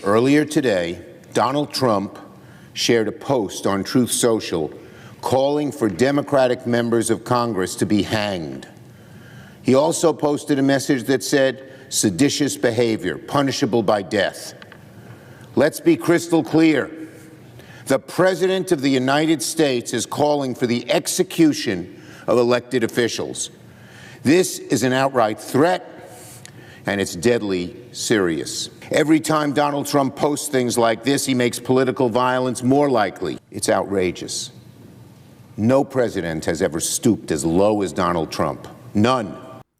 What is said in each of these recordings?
Earlier today, Donald Trump shared a post on Truth Social calling for Democratic members of Congress to be hanged. He also posted a message that said, seditious behavior, punishable by death. Let's be crystal clear. The President of the United States is calling for the execution of elected officials. This is an outright threat, and it's deadly serious. Every time Donald Trump posts things like this, he makes political violence more likely. It's outrageous. No president has ever stooped as low as Donald Trump. None.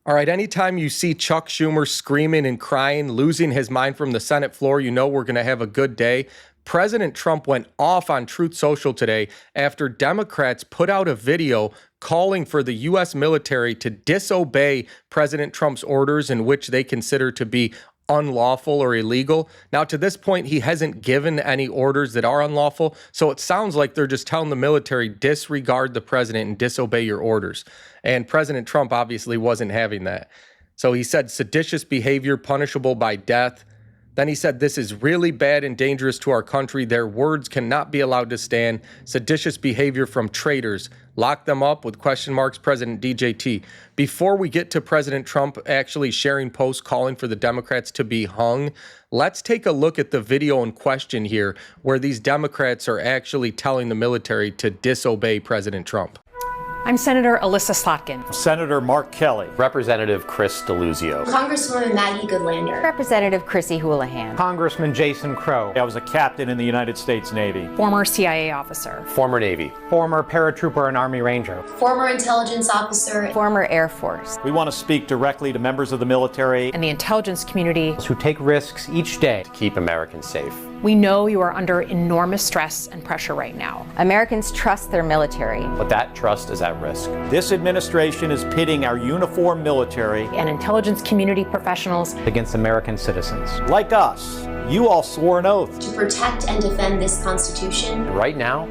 All right, anytime you see Chuck Schumer screaming and crying, losing his mind from the Senate floor, you know we're going to have a good day. President Trump went off on Truth Social today after Democrats put out a video calling for the U.S. military to disobey President Trump's orders in which they consider to be unlawful or illegal. Now, to this point, he hasn't given any orders that are unlawful, so it sounds like they're just telling the military, disregard the president and disobey your orders. And President Trump obviously wasn't having that. So he said seditious behavior punishable by death. Then he said, this is really bad and dangerous to our country. Their words cannot be allowed to stand. Seditious behavior from traitors. Lock them up with question marks, President DJT. Before we get to President Trump actually sharing posts calling for the Democrats to be hung, let's take a look at the video in question here where these Democrats are actually telling the military to disobey President Trump. I'm Senator Alyssa Slotkin. Senator Mark Kelly. Representative Chris Deluzio. Congresswoman Maggie Goodlander. Representative Chrissy Houlihan. Congressman Jason Crow. I was a captain in the United States Navy. Former CIA officer. Former Navy. Former paratrooper and Army Ranger. Former intelligence officer. Former Air Force. We want to speak directly to members of the military And the intelligence community. Who take risks each day To keep Americans safe. We know you are under enormous stress and pressure right now. Americans trust their military. But that trust is at risk. This administration is pitting our uniformed military And intelligence community professionals against American citizens. like us. You all swore an oath To protect and defend this Constitution. And right now,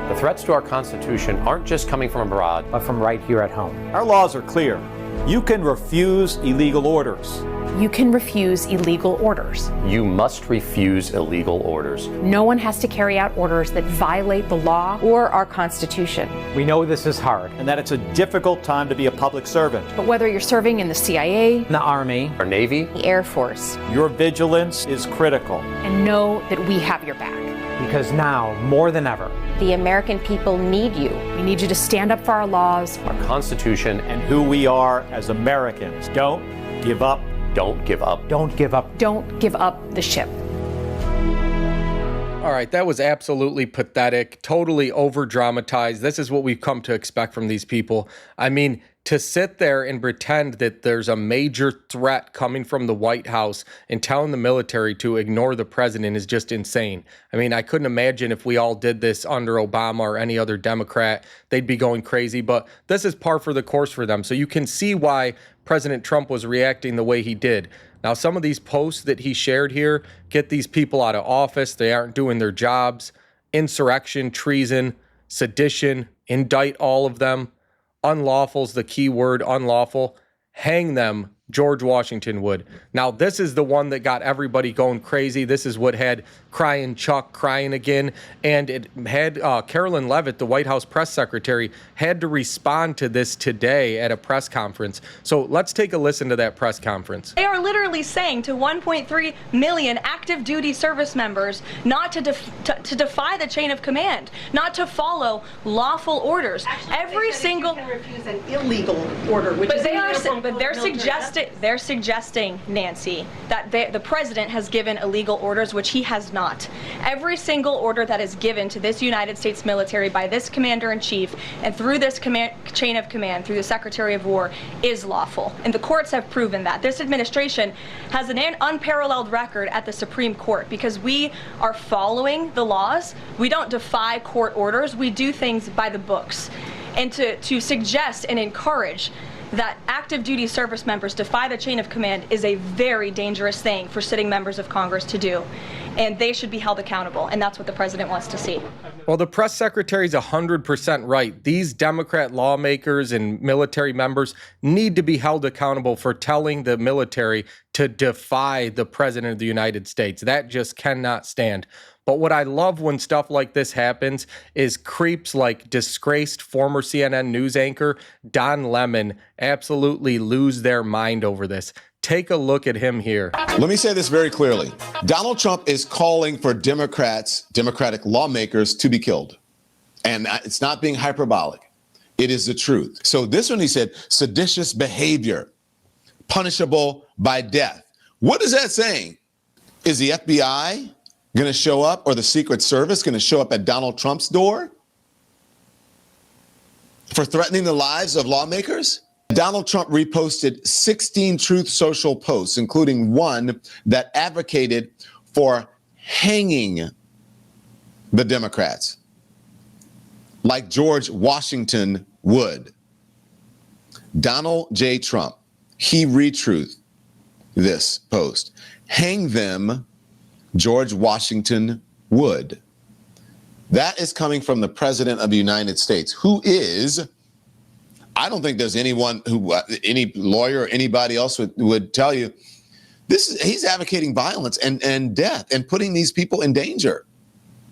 the threats to our Constitution aren't just coming from abroad. But from right here at home. Our laws are clear. You can refuse illegal orders. You can refuse illegal orders. You must refuse illegal orders. No one has to carry out orders that violate the law. Or our Constitution. We know this is hard. And that it's a difficult time to be a public servant. But whether you're serving in the CIA, The Army. Our Navy. The Air Force. Your vigilance is critical. and know that we have your back. Because now, more than ever, The American people need you. We need you to stand up for our laws. Our Constitution. And who we are as Americans. Don't give up. Don't give up. don't give up. Don't give up the ship. All right, that was absolutely pathetic, totally over-dramatized. This is what we've come to expect from these people. I mean, to sit there and pretend that there's a major threat coming from the White House and telling the military to ignore the president is just insane. I mean, I couldn't imagine if we all did this under Obama or any other Democrat, they'd be going crazy. But this is par for the course for them. So you can see why President Trump was reacting the way he did. Now, some of these posts that he shared here get these people out of office. They aren't doing their jobs. Insurrection, treason, sedition, indict all of them. Unlawful's the key word, unlawful. Hang them, George Washington would. Now, this is the one that got everybody going crazy. This is what had crying Chuck crying again. And it had Carolyn Leavitt, the White House press secretary, had to respond to this today at a press conference. So let's take a listen to that press conference. They are literally saying to 1.3 million active duty service members not to defy the chain of command, not to follow lawful orders. Every single can refuse an illegal order, which but is they are illegal but they're suggesting, Nancy, that the president has given illegal orders, which he has not. Every single order that is given to this United States military by this commander-in-chief and through this chain of command, through the Secretary of War, is lawful. And the courts have proven that. This administration has an unparalleled record at the Supreme Court because we are following the laws. We don't defy court orders. We do things by the books. And to suggest and encourage that active duty service members defy the chain of command is a very dangerous thing for sitting members of Congress to do. And they should be held accountable. And that's what the president wants to see. Well, the press secretary is 100% right. These Democrat lawmakers and military members need to be held accountable for telling the military to defy the president of the United States. That just cannot stand. But what I love when stuff like this happens is creeps like disgraced former CNN news anchor Don Lemon absolutely lose their mind over this. Take a look at him here. Let me say this very clearly. Donald Trump is calling for Democratic lawmakers to be killed. And it's not being hyperbolic. It is the truth. So this one, he said, seditious behavior, punishable by death. What is that saying? Is the FBI going to show up, or the Secret Service going to show up at Donald Trump's door for threatening the lives of lawmakers? Donald Trump reposted 16 Truth Social posts, including one that advocated for hanging the Democrats, like George Washington would. Donald J. Trump, he retruthed this post. Hang them, George Washington would. That is coming from the President of the United States, who is, I don't think there's anyone who, any lawyer or anybody else would tell you, he's advocating violence and death and putting these people in danger.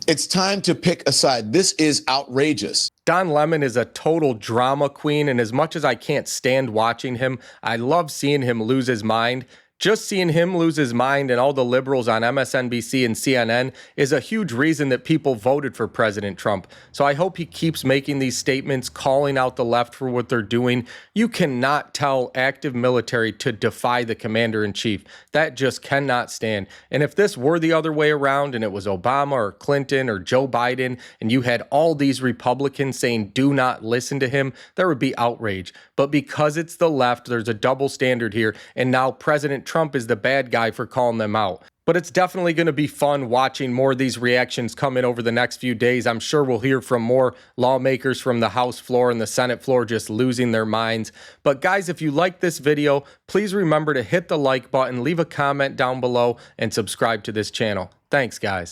It's time to pick a side. This is outrageous. Don Lemon is a total drama queen, and as much as I can't stand watching him, I love seeing him lose his mind. Just seeing him lose his mind and all the liberals on MSNBC and CNN is a huge reason that people voted for President Trump. So I hope he keeps making these statements, calling out the left for what they're doing. You cannot tell active military to defy the commander-in-chief. That just cannot stand. And if this were the other way around and it was Obama or Clinton or Joe Biden and you had all these Republicans saying do not listen to him, there would be outrage. But because it's the left, there's a double standard here, and now President Trump is the bad guy for calling them out. But it's definitely going to be fun watching more of these reactions come in over the next few days. I'm sure we'll hear from more lawmakers from the House floor and the Senate floor just losing their minds. But guys, if you like this video, please remember to hit the like button, leave a comment down below, and subscribe to this channel. Thanks, guys.